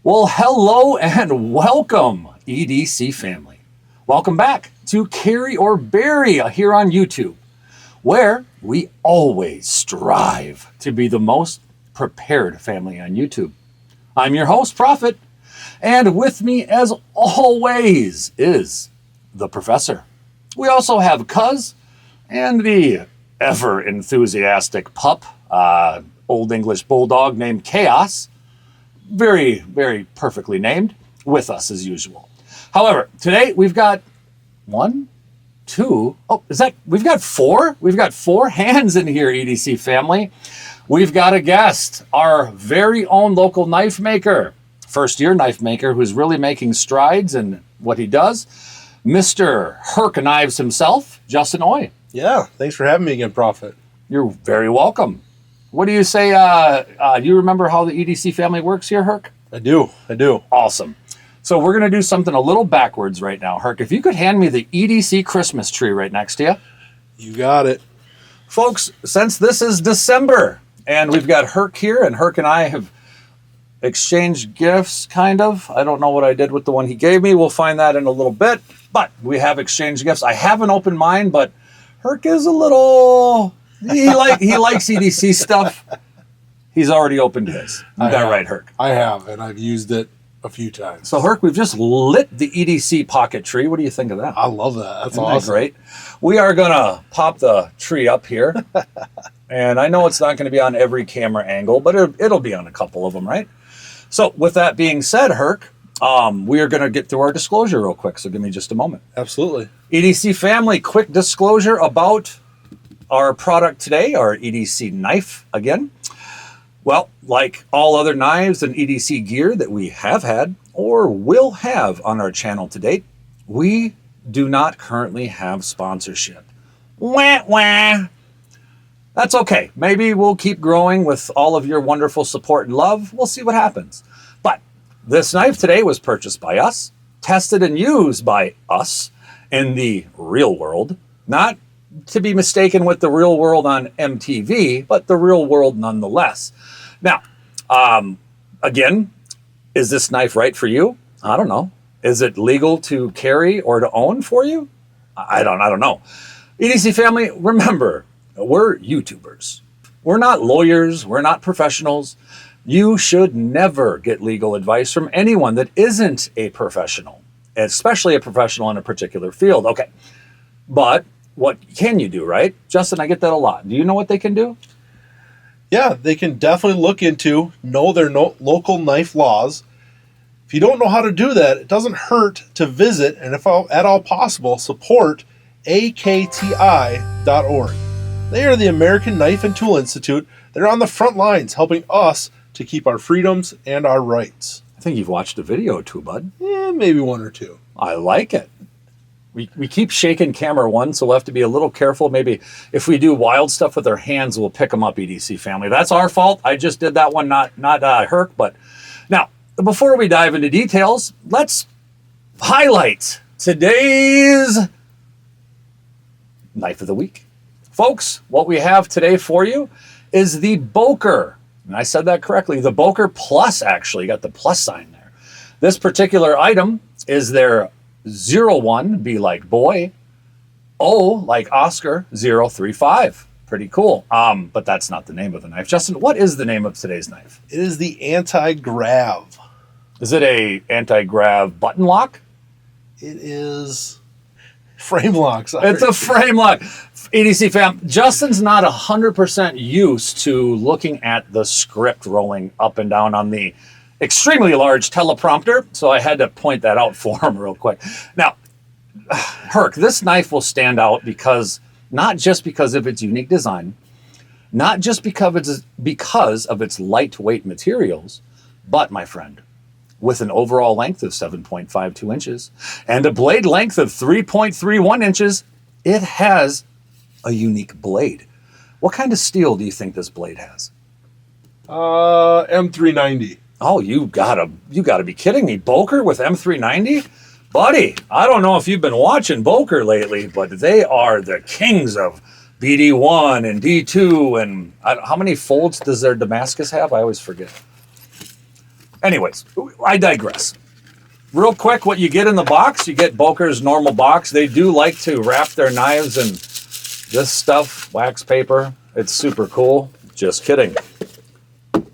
Well, hello and welcome, EDC family. Welcome back to Carry or Bury here on YouTube, where we always strive to be the most prepared family on YouTube. I'm your host, Prophet, and with me, as always, is the Professor. We also have Cuz and the ever-enthusiastic pup, Old English Bulldog named Chaos. Very, very perfectly named, with us as usual. However, today we've got we've got four? We've got four hands in here, EDC family. We've got a guest, our very own local knife maker, first-year knife maker who's really making strides in what he does, Mr. HURC Knives himself, Justin Oy. Yeah, thanks for having me again, Prophet. You're very welcome. What do you say? Do you remember how the EDC family works here, HURC? I do. Awesome. So we're going to do something a little backwards right now. HURC, if you could hand me the EDC Christmas tree right next to you. You got it. Folks, since this is December, and we've got HURC here, and HURC and I have exchanged gifts, kind of. I don't know what I did with the one he gave me. We'll find that in a little bit. But we have exchanged gifts. I have an open mind, but HURC is a little... He likes EDC stuff. He's already opened his. You got it right, HURC. I have, and I've used it a few times. So, HURC, we've just lit the EDC pocket tree. What do you think of that? I love that. That's Isn't awesome. that great? We are going to pop the tree up here. And I know it's not going to be on every camera angle, but it'll be on a couple of them, right? So, with that being said, HURC, we are going to get through our disclosure real quick. So, give me just a moment. Absolutely. EDC family, quick disclosure about our product today, our EDC knife again. Well, like all other knives and EDC gear that we have had or will have on our channel to date, we do not currently have sponsorship. Wah, wah. That's okay. Maybe we'll keep growing with all of your wonderful support and love. We'll see what happens. But this knife today was purchased by us, tested and used by us in the real world, not to be mistaken with the real world on MTV, but the real world nonetheless. Now, again, is this knife right for you? I don't know. Is it legal to carry or to own for you? I don't know. EDC family, remember, we're YouTubers. We're not lawyers. We're not professionals. You should never get legal advice from anyone that isn't a professional, especially a professional in a particular field. Okay, but what can you do, right? Justin, I get that a lot. Do you know what they can do? Yeah, they can definitely look into, know their local knife laws. If you don't know how to do that, it doesn't hurt to visit, and if at all possible, support akti.org. They are the American Knife and Tool Institute. They're on the front lines helping us to keep our freedoms and our rights. I think you've watched a video or two, bud. Yeah, maybe one or two. I like it. We keep shaking camera one, so we'll have to be a little careful. Maybe if we do wild stuff with our hands, we'll pick them up, EDC family. That's our fault. I just did that one, not HURC. But now, before we dive into details, let's highlight today's Knife of the Week. Folks, what we have today for you is the Boker. And I said that correctly. The Boker Plus, actually. You got the plus sign there. This particular item is their 01, be like boy, O like Oscar, 035. Pretty cool. But that's not the name of the knife. Justin, what is the name of today's knife? It is the Anti-GRAV. Is it a anti-grav button lock? It is frame lock. Sorry. It's a frame lock. EDC fam, Justin's not 100% used to looking at the script rolling up and down on the extremely large teleprompter, so I had to point that out for him real quick. Now, HURC, this knife will stand out because, not just because of its unique design, not just because of its lightweight materials, but, my friend, with an overall length of 7.52 inches and a blade length of 3.31 inches, it has a unique blade. What kind of steel do you think this blade has? M390. Oh, you gotta be kidding me. Boker with M390? Buddy, I don't know if you've been watching Boker lately, but they are the kings of BD1 and D2. And how many folds does their Damascus have? I always forget. Anyways, I digress. Real quick, what you get in the box, you get Boker's normal box. They do like to wrap their knives in this stuff, wax paper. It's super cool. Just kidding.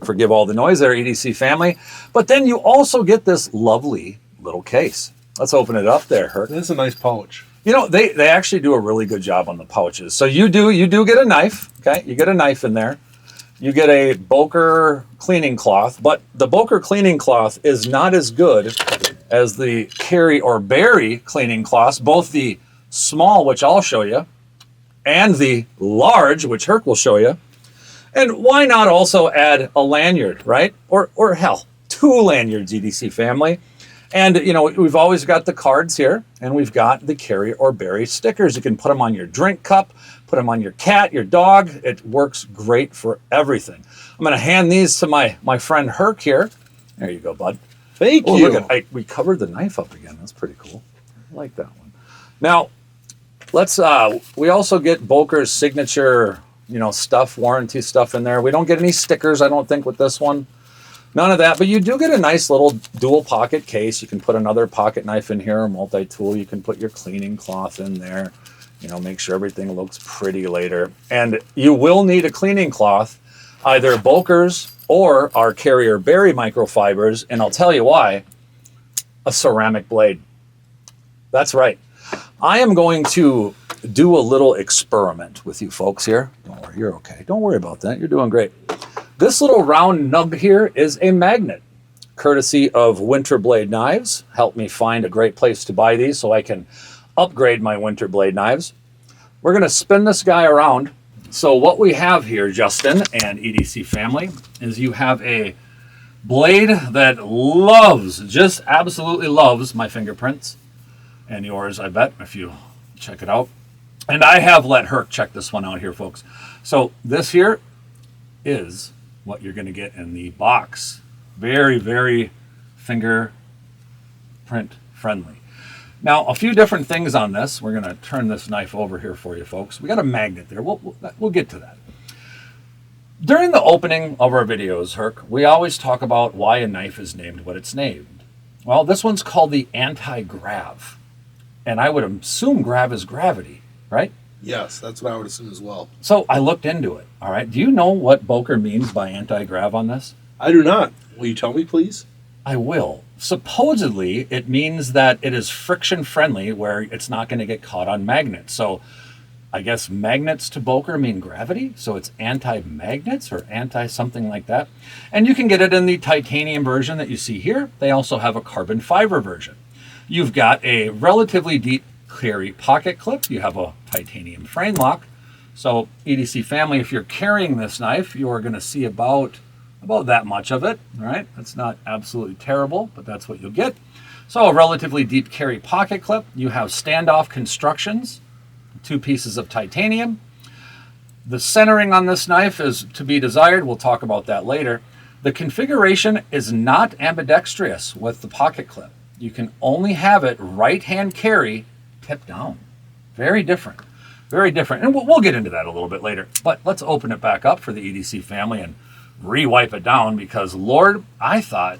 Forgive all the noise there, EDC family. But then you also get this lovely little case. Let's open it up there, Herc. That's a nice pouch. You know, they actually do a really good job on the pouches. So you do get a knife, okay? You get a knife in there. You get a Boker cleaning cloth, but the Boker cleaning cloth is not as good as the Carry or Bury cleaning cloths, both the small, which I'll show you, and the large, which Herc will show you. And why not also add a lanyard, right? Or hell, 2 lanyards, EDC family. And, you know, we've always got the cards here, and we've got the Carry or Bury stickers. You can put them on your drink cup, put them on your cat, your dog. It works great for everything. I'm going to hand these to my friend Herc here. There you go, bud. Thank you. Look at, we covered the knife up again. That's pretty cool. I like that one. Now, let's, we also get Boker's signature, you know, stuff, warranty stuff in there. We don't get any stickers, I don't think, with this one. None of that, but you do get a nice little dual pocket case. You can put another pocket knife in here, a multi-tool. You can put your cleaning cloth in there, you know, make sure everything looks pretty later. And you will need a cleaning cloth, either Boker's or our Carry or Bury microfibers, and I'll tell you why, a ceramic blade. That's right. I am going to do a little experiment with you folks here. Don't worry, you're okay. Don't worry about that. You're doing great. This little round nub here is a magnet, courtesy of Winter Blade Knives. Helped me find a great place to buy these so I can upgrade my Winter Blade knives. We're going to spin this guy around. So what we have here, Justin and EDC family, is you have a blade that loves, just absolutely loves my fingerprints. And yours, I bet, if you check it out. And I have let Herc check this one out here, folks. So this here is what you're going to get in the box. Very, very fingerprint friendly. Now, a few different things on this. We're going to turn this knife over here for you, folks. We got a magnet there. We'll get to that. During the opening of our videos, Herc, we always talk about why a knife is named what it's named. Well, this one's called the anti-grav. And I would assume grav is gravity, right? Yes, that's what I would assume as well. So I looked into it, all right? Do you know what Boker means by anti-grav on this? I do not. Will you tell me, please? I will. Supposedly, it means that it is friction-friendly where it's not going to get caught on magnets. So I guess magnets to Boker mean gravity, so it's anti-magnets or anti-something like that. And you can get it in the titanium version that you see here. They also have a carbon fiber version. You've got a relatively deep carry pocket clip. You have a titanium frame lock. So EDC family, if you're carrying this knife, you're going to see about that much of it. All right, that's not absolutely terrible, but that's what you'll get. So a relatively deep carry pocket clip. You have standoff constructions, 2 pieces of titanium. The centering on this knife is to be desired. We'll talk about that later. The configuration is not ambidextrous with the pocket clip. You can only have it right-hand carry, tip down. Very different. Very different. And we'll get into that a little bit later. But let's open it back up for the EDC family and re-wipe it down because, Lord, I thought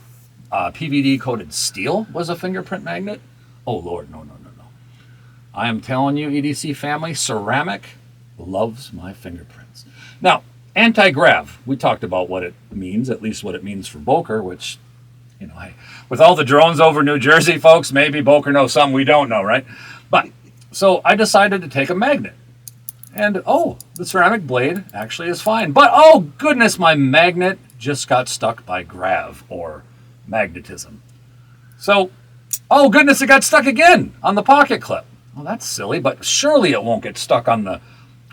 PVD-coated steel was a fingerprint magnet. Oh, Lord, no. I am telling you, EDC family, ceramic loves my fingerprints. Now, anti-grav. We talked about what it means, at least what it means for Boker, which, you know, with all the drones over New Jersey, folks, maybe Boker knows something we don't know, right? But so I decided to take a magnet. And, oh, the ceramic blade actually is fine. But, oh, goodness, my magnet just got stuck by grav, or magnetism. So, oh, goodness, it got stuck again on the pocket clip. Well, that's silly, but surely it won't get stuck on the,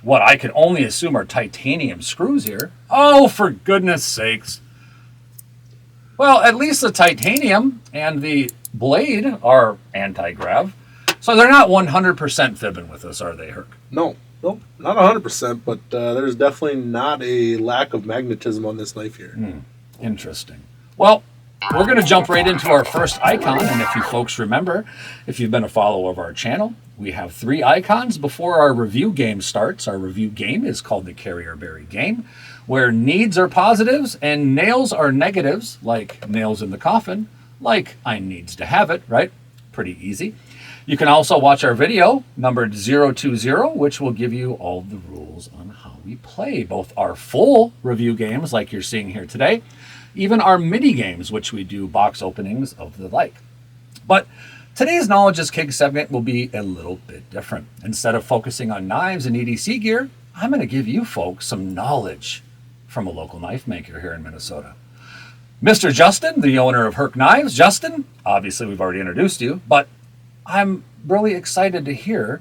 what I can only assume are titanium screws here. Oh, for goodness sakes. Well, at least the titanium and the blade are anti-grav. So they're not 100% fibbing with us, are they, Herc? No, not 100%, but there's definitely not a lack of magnetism on this knife here. Interesting. Well, We're going to jump right into our first icon, and if you folks remember, if you've been a follower of our channel, we have 3 icons before our review game starts. Our review game is called the carryorbury game, where needs are positives and nails are negatives, like nails in the coffin, like I needs to have it, right? Pretty easy. You can also watch our video, numbered 020, which will give you all the rules on how we play, both our full review games, like you're seeing here today, even our mini games, which we do box openings of the like. But today's Knowledge is King segment will be a little bit different. Instead of focusing on knives and EDC gear, I'm going to give you folks some knowledge from a local knife maker here in Minnesota. Mr. Justin, the owner of HURC Knives. Justin, obviously we've already introduced you, but I'm really excited to hear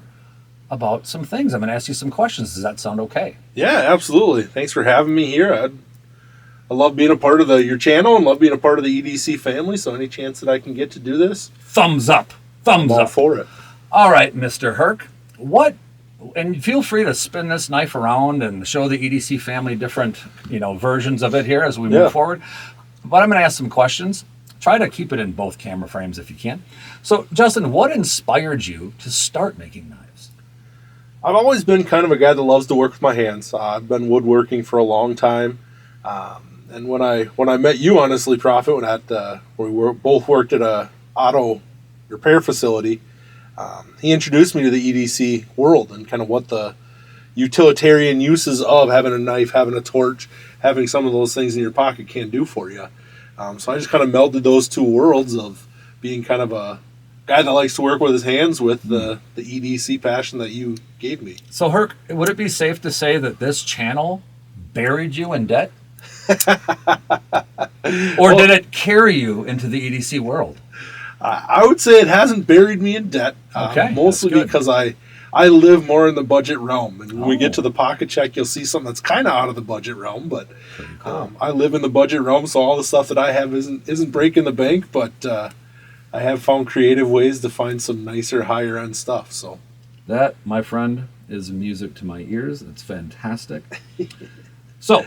about some things. I'm going to ask you some questions. Does that sound okay? Yeah, absolutely. Thanks for having me here. I love being a part of your channel and love being a part of the EDC family, so any chance that I can get to do this, thumbs up. Thumbs I'm all up. for it. All right, Mr. HURC, and feel free to spin this knife around and show the EDC family different, versions of it here as we move forward. But I'm going to ask some questions. Try to keep it in both camera frames if you can. So, Justin, what inspired you to start making knives? I've always been kind of a guy that loves to work with my hands. I've been woodworking for a long time. And when I met you, honestly, Prophet, we both worked at a auto repair facility, he introduced me to the EDC world and kind of what the utilitarian uses of having a knife, having a torch, having some of those things in your pocket can do for you. So I just kind of melded those two worlds of being kind of a guy that likes to work with his hands with the EDC passion that you gave me. So, HURC, would it be safe to say that this channel buried you in debt? Or did it carry you into the EDC world? I would say it hasn't buried me in debt. Okay, mostly because I live more in the budget realm. And when we get to the pocket check, you'll see something that's kind of out of the budget realm. But cool. I live in the budget realm, so all the stuff that I have isn't breaking the bank. But I have found creative ways to find some nicer, higher end stuff. So that, my friend, is music to my ears. It's fantastic. So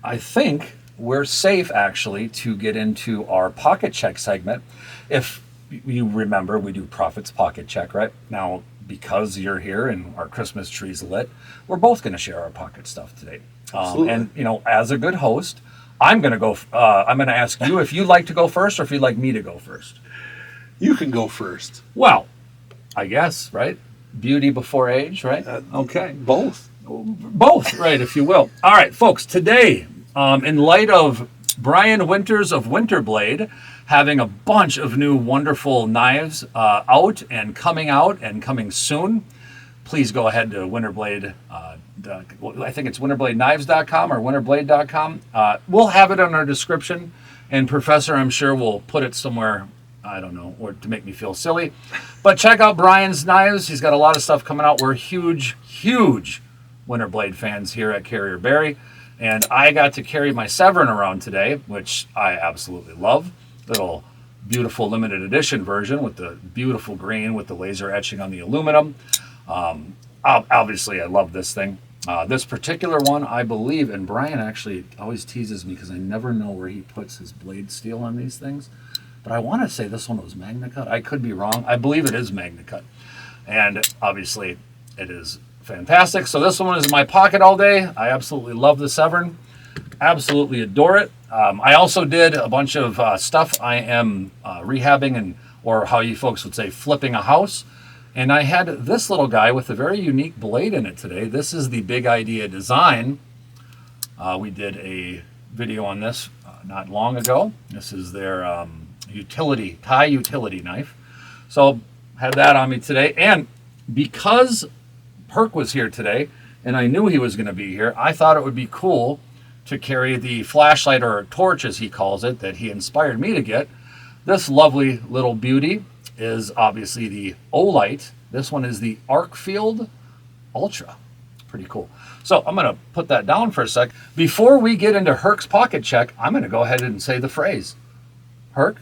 I think we're safe, actually, to get into our pocket check segment. If you remember, we do Prophet's Pocket Check, right? Now, because you're here and our Christmas tree's lit, we're both going to share our pocket stuff today. And, as a good host, I'm going to go. I'm going to ask you if you'd like to go first or if you'd like me to go first. You can go first. Well, I guess, right? Beauty before age, right? Okay. Both, right, if you will. All right, folks, today, in light of Brian Winters of Winterblade having a bunch of new wonderful knives out and coming soon, please go ahead to Winterblade. I think it's winterbladeknives.com or winterblade.com. We'll have it in our description, and Professor, I'm sure, will put it somewhere, I don't know, or to make me feel silly. But check out Brian's knives. He's got a lot of stuff coming out. We're huge Winterblade fans here at carryorbury. And I got to carry my Severn around today, which I absolutely love. Little beautiful limited edition version with the beautiful green with the laser etching on the aluminum. Obviously, I love this thing. This particular one, I believe, and Brian actually always teases me because I never know where he puts his blade steel on these things. But I want to say this one was Magna Cut. I could be wrong. I believe it is Magna Cut. And obviously, it is fantastic. So this one is in my pocket all day. I absolutely love the Severn. Absolutely adore it. I also did a bunch of stuff. I am rehabbing or how you folks would say, flipping a house. And I had this little guy with a very unique blade in it today. This is the Big Idea Design. We did a video on this not long ago. This is their Thai utility knife. So had that on me today. And because HURC was here today, and I knew he was going to be here, I thought it would be cool to carry the flashlight, or torch as he calls it, that he inspired me to get. This lovely little beauty is obviously the Olight. This one is the Arcfield Ultra. Pretty cool. So I'm going to put that down for a sec. Before we get into HURC's pocket check, I'm going to go ahead and say the phrase. HURC,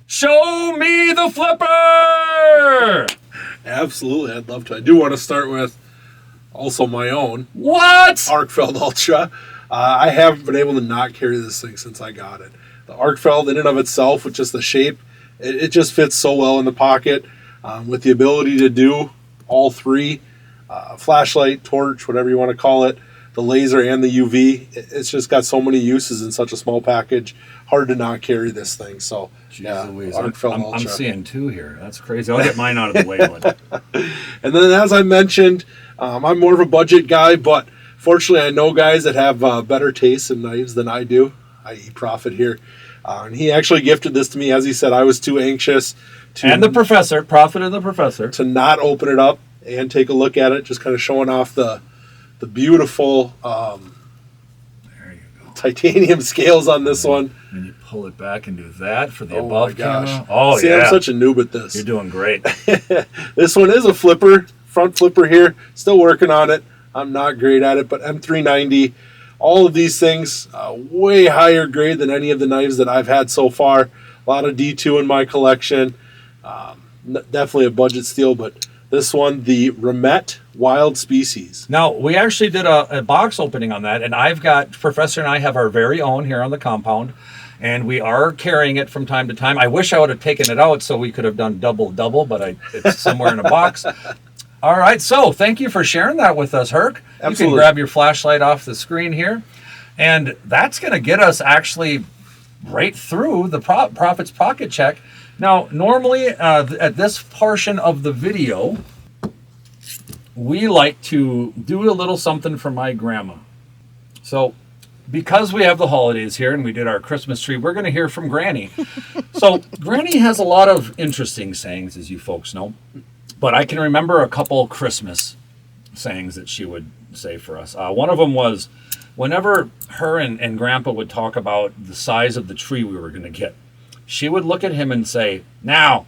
show me the flipper! Absolutely, I'd love to. I do want to start with also my own. What? Arcfield Ultra. I haven't been able to not carry this thing since I got it. The arc felt in and of itself, with just the shape, it just fits so well in the pocket, with the ability to do all three, flashlight, torch, whatever you want to call it, the laser and the UV. It's just got so many uses in such a small package. Hard to not carry this thing. So, Jeez arc felt I'm ultra. seeing 2 here. That's crazy. I'll get mine out of the way. And then, as I mentioned, I'm more of a budget guy, but fortunately I know guys that have better taste in knives than I do, i.e. Prophet here. And he actually gifted this to me. As he said, I was too anxious to... And the professor, Prophet and the professor. To not open it up and take a look at it, just kind of showing off the beautiful there you go. titanium scales on this one. And you pull it back and do that for the Oh above my gosh. camera. Oh, See, yeah. I'm such a noob at this. You're doing great. This one is a flipper, front flipper here. Still working on it. I'm not great at it, but M390, all of these things, way higher grade than any of the knives that I've had so far. A lot of D2 in my collection. Definitely a budget steal, but this one, the Remet Wild Species. Now, we actually did a box opening on that, and I've got, Professor and I have our very own here on the compound, and we are carrying it from time to time. I wish I would have taken it out so we could have done double, but it's somewhere in a box. All right, so thank you for sharing that with us, HURC. Absolutely. You can grab your flashlight off the screen here, and that's going to get us actually right through the Prophet's Pocket Check. Now, normally at this portion of the video, we like to do a little something for my grandma. So, because we have the holidays here and we did our Christmas tree, we're going to hear from Granny. So, Granny has a lot of interesting sayings, as you folks know. But I can remember a couple Christmas sayings that she would say for us. One of them was, whenever her and Grandpa would talk about the size of the tree we were going to get, she would look at him and say, "Now,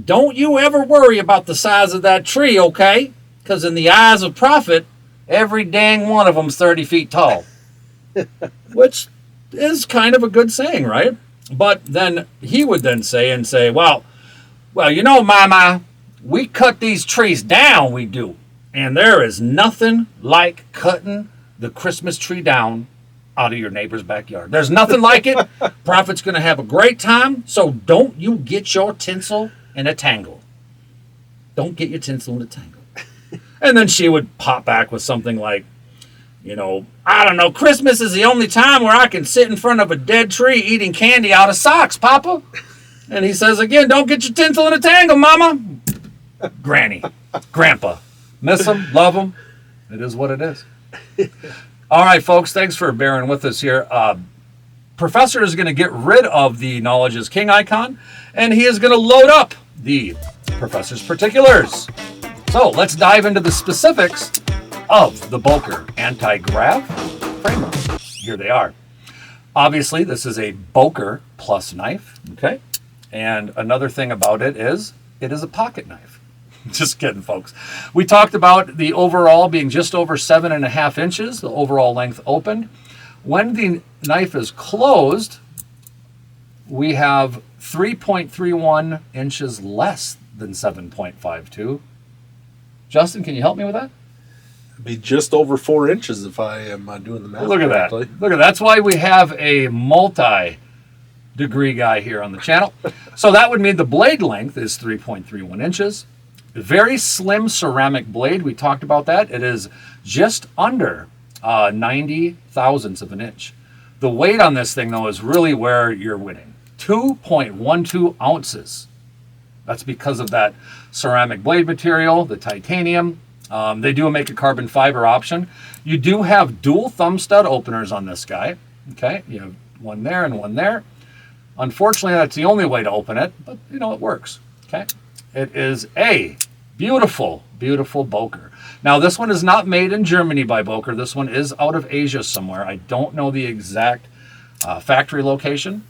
don't you ever worry about the size of that tree, okay? Because in the eyes of Prophet, every dang one of them's 30 feet tall." Which is kind of a good saying, right? But then he would then say, well, you know, Mama, we cut these trees down, we do. And there is nothing like cutting the Christmas tree down out of your neighbor's backyard. There's nothing like it. Prophet's going to have a great time, so don't you get your tinsel in a tangle. Don't get your tinsel in a tangle. And then she would pop back with something like, you know, I don't know, Christmas is the only time where I can sit in front of a dead tree eating candy out of socks, Papa. And he says again, don't get your tinsel in a tangle, Mama. Granny, Grandpa, miss them, love them. It is what it is. All right, folks, thanks for bearing with us here. Professor is going to get rid of the Knowledge is King icon, and he is going to load up the Professor's Particulars. So let's dive into the specifics of the Boker Anti-GRAV framer. Here they are. Obviously, this is a Boker Plus knife, okay? And another thing about it is a pocket knife. Just kidding, folks. We talked about the overall being just over 7.5 inches, the overall length opened. When the knife is closed, we have 3.31 inches less than 7.52. Justin, can you help me with that? It'd be just over 4 inches if I am doing the math Look at correctly. that. Look at that. That's why we have a multi-degree guy here on the channel. So that would mean the blade length is 3.31 inches. Very slim ceramic blade. We talked about that. It is just under 90 thousandths of an inch. The weight on this thing, though, is really where you're winning. 2.12 ounces. That's because of that ceramic blade material, the titanium. They do make a carbon fiber option. You do have dual thumb stud openers on this guy. Okay, you have one there and one there. Unfortunately, that's the only way to open it, but you know, it works. Okay, it is a beautiful, beautiful Boker. Now, this one is not made in Germany by Boker. This one is out of Asia somewhere. I don't know the exact factory location,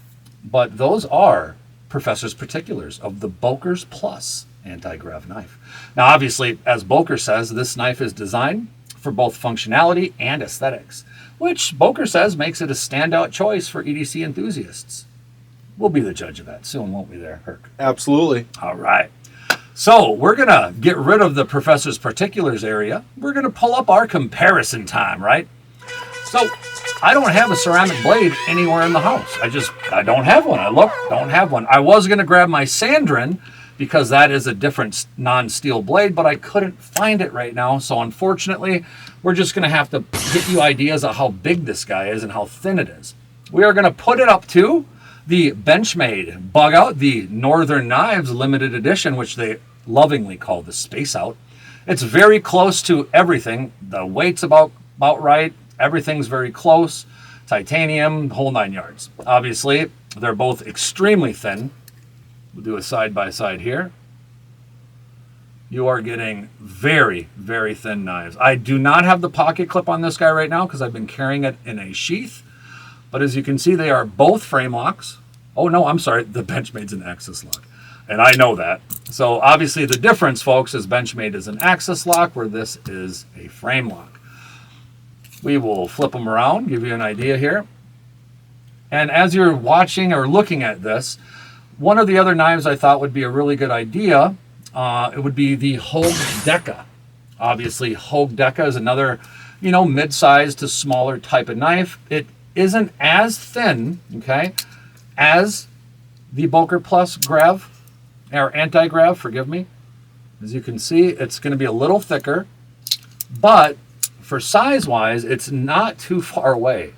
but those are Professor's Particulars of the Boker's Plus anti-grav knife. Now, obviously, as Boker says, this knife is designed for both functionality and aesthetics, which Boker says makes it a standout choice for EDC enthusiasts. We'll be the judge of that soon, won't we there, HURC? Absolutely. All right. So we're going to get rid of the Professor's Particulars area. We're going to pull up our comparison time, right? So I don't have a ceramic blade anywhere in the house. I don't have one. I look, don't have one. I was going to grab my Sandrin because that is a different non-steel blade, but I couldn't find it right now. So unfortunately, we're just going to have to get you ideas of how big this guy is and how thin it is. We are going to put it up to the Benchmade Bug Out, the Northern Knives limited edition, which they lovingly call the Space Out. It's very close to everything. The weight's about right. Everything's very close. Titanium, whole 9 yards. Obviously, they're both extremely thin. We'll do a side-by-side here. You are getting very, very thin knives. I do not have the pocket clip on this guy right now because I've been carrying it in a sheath. But as you can see, they are both frame locks. Oh, no, I'm sorry. The Benchmade's an axis lock. And I know that. So obviously the difference, folks, is Benchmade is an axis lock where this is a frame lock. We will flip them around, give you an idea here. And as you're watching or looking at this, one of the other knives I thought would be a really good idea, it would be the Hogue Deca. Obviously, Hogue Deca is another, mid-sized to smaller type of knife. It isn't as thin, okay, as the Boker Plus Grav, or anti-grav, forgive me. As you can see, it's going to be a little thicker, but for size-wise, it's not too far away.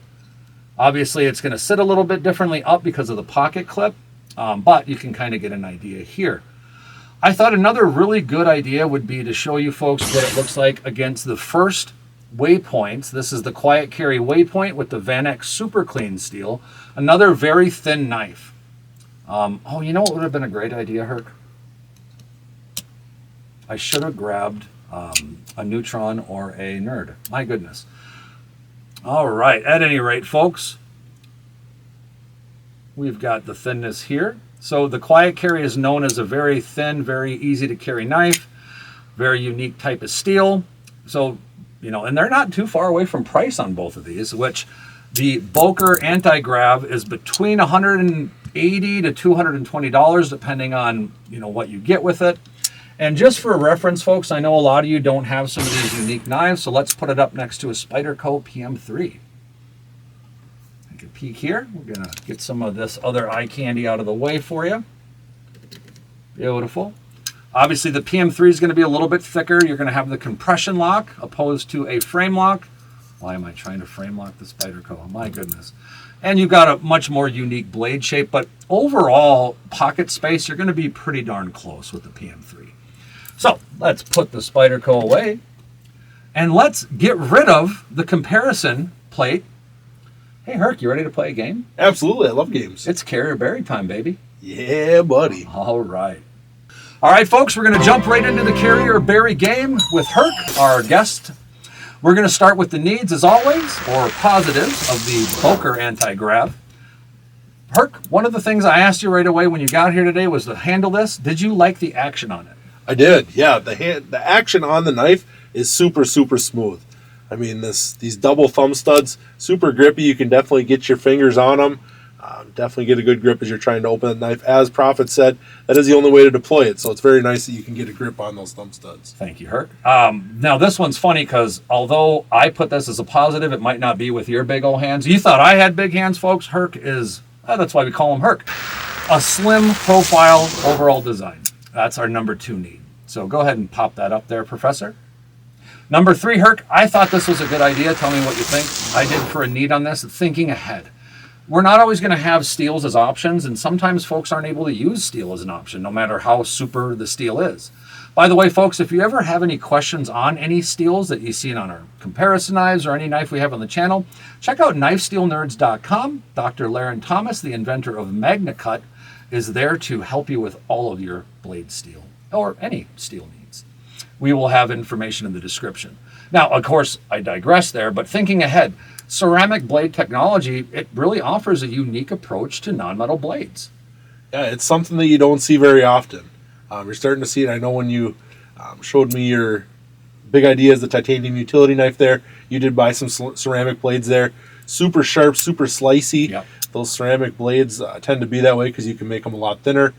Obviously, it's going to sit a little bit differently up because of the pocket clip, but you can kind of get an idea here. I thought another really good idea would be to show you folks what it looks like against the first Waypoints. This is the Quiet Carry Waypoint with the Vanex Super Clean steel. Another very thin knife. Oh, you know what would have been a great idea, HURC? I should have grabbed a Neutron or a Nerd. My goodness. All right. At any rate, folks, we've got the thinness here. So the Quiet Carry is known as a very thin, very easy to carry knife. Very unique type of steel. So, and they're not too far away from price on both of these, which the Boker Anti-Grav is between $180 to $220, depending on, what you get with it. And just for reference, folks, I know a lot of you don't have some of these unique knives, so let's put it up next to a Spyderco PM3. Take a peek here. We're going to get some of this other eye candy out of the way for you. Beautiful. Obviously, the PM3 is going to be a little bit thicker. You're going to have the compression lock opposed to a frame lock. Why am I trying to frame lock the Spyderco? My goodness. And you've got a much more unique blade shape, but overall pocket space, you're going to be pretty darn close with the PM3. So let's put the Spyderco away and let's get rid of the comparison plate. Hey, HURC, you ready to play a game? Absolutely. I love games. It's carryorbury time, baby. Yeah, buddy. All right. All right, folks, we're going to jump right into the carryorbury game with HURC, our guest. We're going to start with the needs, as always, or positives, of the Boker Anti-Grav. HURC, one of the things I asked you right away when you got here today was to handle this. Did you like the action on it? I did, yeah. The action on the knife is super, super smooth. I mean, these double thumb studs, super grippy. You can definitely get your fingers on them. Definitely get a good grip as you're trying to open the knife. As Prophet said, that is the only way to deploy it. So it's very nice that you can get a grip on those thumb studs. Thank you, HURC. Now, this one's funny because although I put this as a positive, it might not be with your big old hands. You thought I had big hands, folks. HURC is, that's why we call him HURC. A slim profile overall design. That's our number 2 need. So go ahead and pop that up there, Professor. Number 3, HURC, I thought this was a good idea. Tell me what you think. I did for a need on this, thinking ahead. We're not always going to have steels as options, and sometimes folks aren't able to use steel as an option, no matter how super the steel is. By the way, folks, if you ever have any questions on any steels that you've seen on our comparison knives or any knife we have on the channel, check out knifesteelnerds.com. Dr. Laren Thomas, the inventor of MagnaCut, is there to help you with all of your blade steel or any steel needs. We will have information in the description. Now, of course, I digress there, but thinking ahead, ceramic blade technology, it really offers a unique approach to non-metal blades. Yeah, it's something that you don't see very often. You're starting to see it. I know when you showed me your big idea as the titanium utility knife there, you did buy some ceramic blades there. Super sharp, super slicey. Yep. Those ceramic blades tend to be that way because you can make them a lot thinner.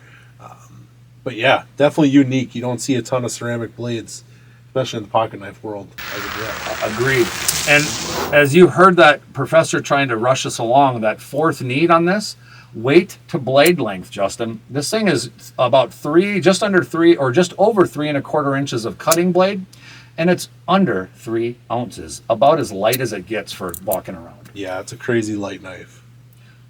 But yeah, definitely unique. You don't see a ton of ceramic blades especially in the pocket knife world. As of yet. Agreed. And as you heard that professor trying to rush us along, that fourth need on this, weight to blade length, Justin. This thing is about just under 3, or just over 3¼ inches of cutting blade, and it's under 3 ounces, about as light as it gets for walking around. Yeah, it's a crazy light knife.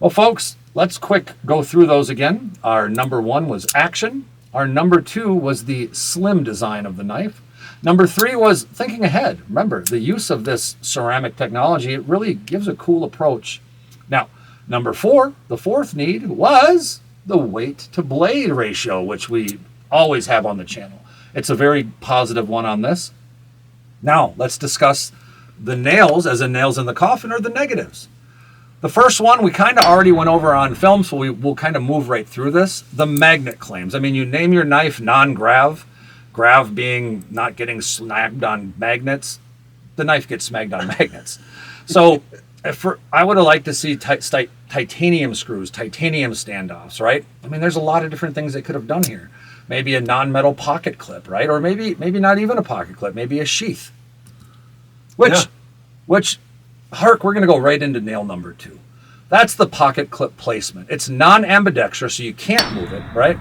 Well, folks, let's quick go through those again. Our number 1 was action. Our number 2 was the slim design of the knife. Number 3 was thinking ahead. Remember, the use of this ceramic technology, it really gives a cool approach. Now, number 4, the fourth need, was the weight to blade ratio, which we always have on the channel. It's a very positive one on this. Now, let's discuss the nails, as in nails in the coffin, or the negatives. The first one we kind of already went over on film, so we'll kind of move right through this. The magnet claims. I mean, you name your knife non-grav, grav being not getting snagged on magnets. The knife gets snagged on magnets. So I would have liked to see titanium screws, titanium standoffs, right? I mean, there's a lot of different things they could have done here. Maybe a non-metal pocket clip, right? Or maybe not even a pocket clip, maybe a sheath. Which HURC, we're going to go right into nail number 2. That's the pocket clip placement. It's non-ambidextrous, so you can't move it, right?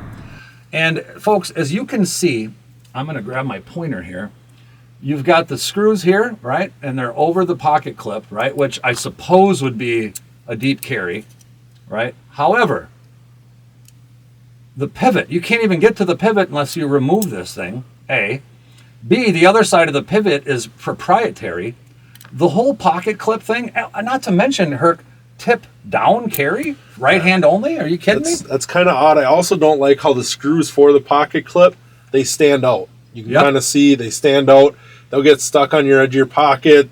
And folks, as you can see, I'm going to grab my pointer here. You've got the screws here, right? And they're over the pocket clip, right? Which I suppose would be a deep carry, right? However, the pivot, you can't even get to the pivot unless you remove this thing, A. B, the other side of the pivot is proprietary. The whole pocket clip thing, not to mention HURC tip down carry, right hand only. Are you kidding me? That's kind of odd. I also don't like how the screws for the pocket clip, they stand out. You can kind of see they stand out. They'll get stuck on your edge of your pocket.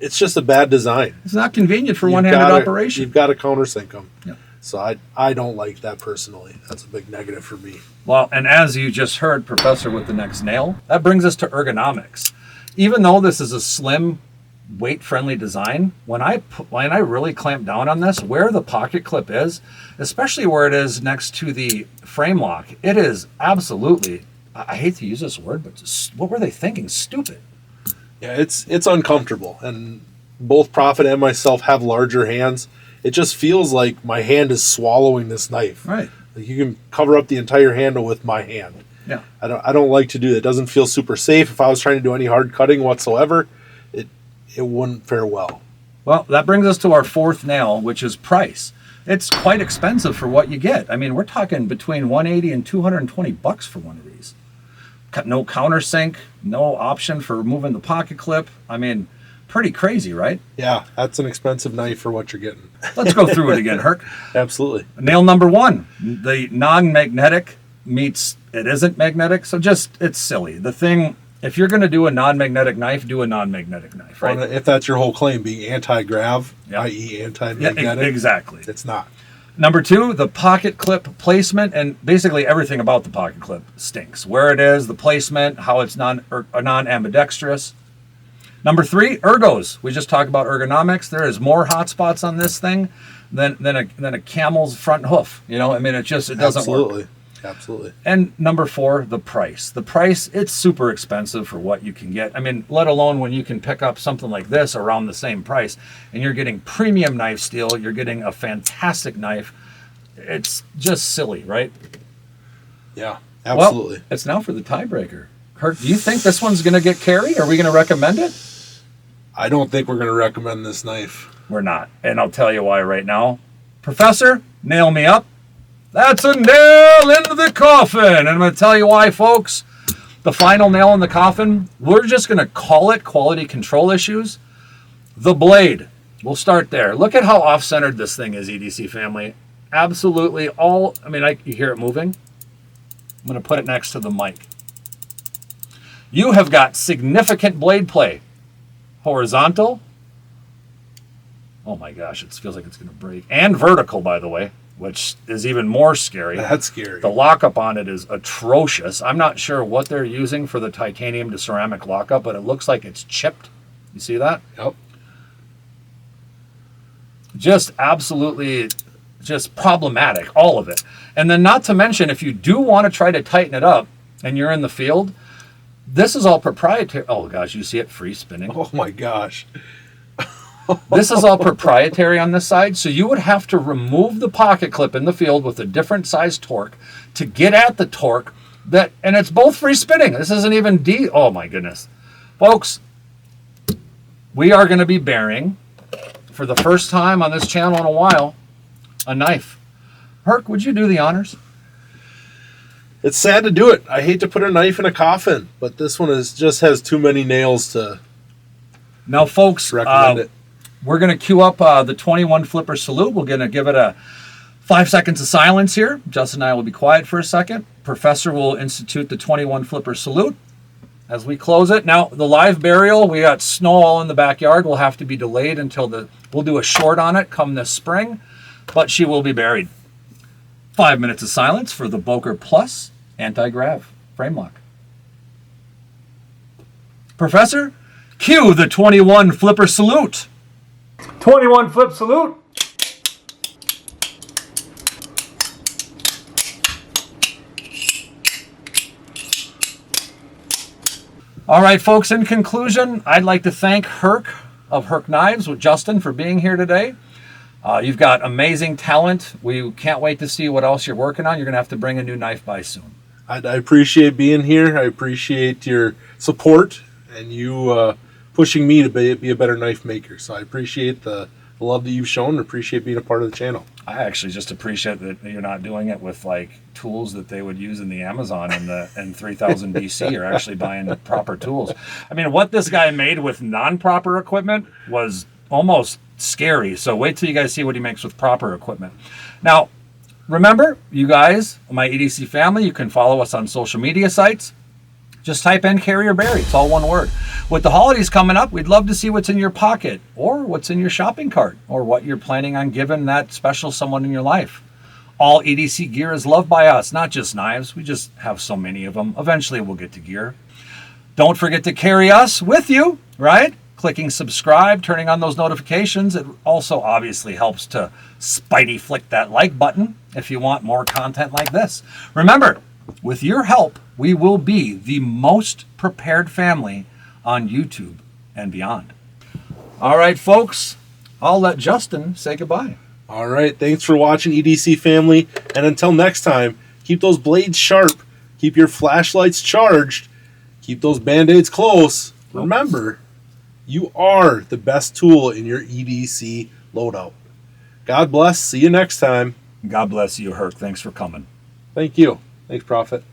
It's just a bad design. It's not convenient for one-handed operation. You've got to countersink them. Yeah. So I don't like that personally. That's a big negative for me. Well, and as you just heard, Professor, with the next nail, that brings us to ergonomics. Even though this is a slim, weight-friendly design, when I really clamp down on this, where the pocket clip is, especially where it is next to the frame lock, it is absolutely, I hate to use this word, but what were they thinking? Stupid. Yeah, it's uncomfortable. And both Prophet and myself have larger hands. It just feels like my hand is swallowing this knife. Right. Like you can cover up the entire handle with my hand. Yeah. I don't like to do that. It doesn't feel super safe. If I was trying to do any hard cutting whatsoever, it wouldn't fare well. Well, that brings us to our fourth nail, which is price. It's quite expensive for what you get. I mean, we're talking between $180 and $220 for one of these. No countersink, no option for removing the pocket clip. I mean, pretty crazy, right? Yeah, that's an expensive knife for what you're getting. Let's go through it again, HURC. Absolutely. Nail number 1, the non-magnetic meets it isn't magnetic, so it's silly. The thing, if you're going to do a non-magnetic knife, do a non-magnetic knife, right? Well, if that's your whole claim, being anti-grav, i.e. anti-magnetic. Yeah, exactly. It's not. Number 2, the pocket clip placement, and basically everything about the pocket clip stinks. Where it is, the placement, how it's non-ambidextrous. Number 3, ergos. We just talked about ergonomics. There is more hot spots on this thing than a camel's front hoof. You know, I mean, it doesn't work. Absolutely. And number 4, the price. The price, it's super expensive for what you can get. I mean, let alone when you can pick up something like this around the same price, and you're getting premium knife steel, you're getting a fantastic knife. It's just silly, right? Yeah, absolutely. Well, it's now for the tiebreaker. HURC, do you think this one's going to get carry? Are we going to recommend it? I don't think we're going to recommend this knife. We're not. And I'll tell you why right now. Professor, nail me up. That's a nail into the coffin. And I'm going to tell you why, folks. The final nail in the coffin, we're just going to call it quality control issues. The blade. We'll start there. Look at how off-centered this thing is, EDC family. Absolutely all, I mean, you hear it moving. I'm going to put it next to the mic. You have got significant blade play. Horizontal. Oh my gosh, it feels like it's going to break. And vertical, by the way, which is even more scary. That's scary. The lockup on it is atrocious. I'm not sure what they're using for the titanium to ceramic lockup, but it looks like it's chipped. You see that? Yep. Just absolutely just problematic, all of it. And then not to mention, if you do want to try to tighten it up and you're in the field, This is all proprietary. Oh gosh, you see it free spinning. Oh my gosh. This is all proprietary on this side, so you would have to remove the pocket clip in the field with a different size torque to get at the torque that, and it's both free spinning. This isn't even oh my goodness. Folks, we are going to be bearing, for the first time on this channel in a while, a knife. HURC, would you do the honors? It's sad to do it. I hate to put a knife in a coffin, but this one just has too many nails to now, folks, recommend it. We're going to cue up the 21 flipper salute. We're going to give it a 5 seconds of silence here. Justin and I will be quiet for a second. Professor will institute the 21 flipper salute as we close it. Now, the live burial, we got snow all in the backyard. Will have to be delayed until we'll do a short on it come this spring, but she will be buried. 5 minutes of silence for the Boker Plus Anti-Grav frame lock. Professor, cue the 21 flipper salute. 21 flip salute. All right, folks, in conclusion, I'd like to thank HURC of HURC Knives with Justin for being here today. You've got amazing talent. We can't wait to see what else you're working on. You're going to have to bring a new knife by soon. I appreciate being here. I appreciate your support and you pushing me to be a better knife maker. So I appreciate the love that you've shown and appreciate being a part of the channel. I actually just appreciate that you're not doing it with like tools that they would use in the Amazon and 3000 BC. You're actually buying the proper tools. I mean, what this guy made with non-proper equipment was almost scary. So wait till you guys see what he makes with proper equipment. Now, remember, you guys, my EDC family, you can follow us on social media sites. Just type in carryorbury. It's all one word. With the holidays coming up, we'd love to see what's in your pocket or what's in your shopping cart or what you're planning on giving that special someone in your life. All EDC gear is loved by us, not just knives. We just have so many of them. Eventually, we'll get to gear. Don't forget to carry us with you, right? Clicking subscribe, turning on those notifications. It also obviously helps to spidey flick that like button if you want more content like this. Remember, with your help, we will be the most prepared family on YouTube and beyond. All right, folks, I'll let Justin say goodbye. All right, thanks for watching, EDC family. And until next time, keep those blades sharp, keep your flashlights charged, keep those Band-Aids close. Remember, you are the best tool in your EDC loadout. God bless. See you next time. God bless you, HURC. Thanks for coming. Thank you. Thanks, Prophet.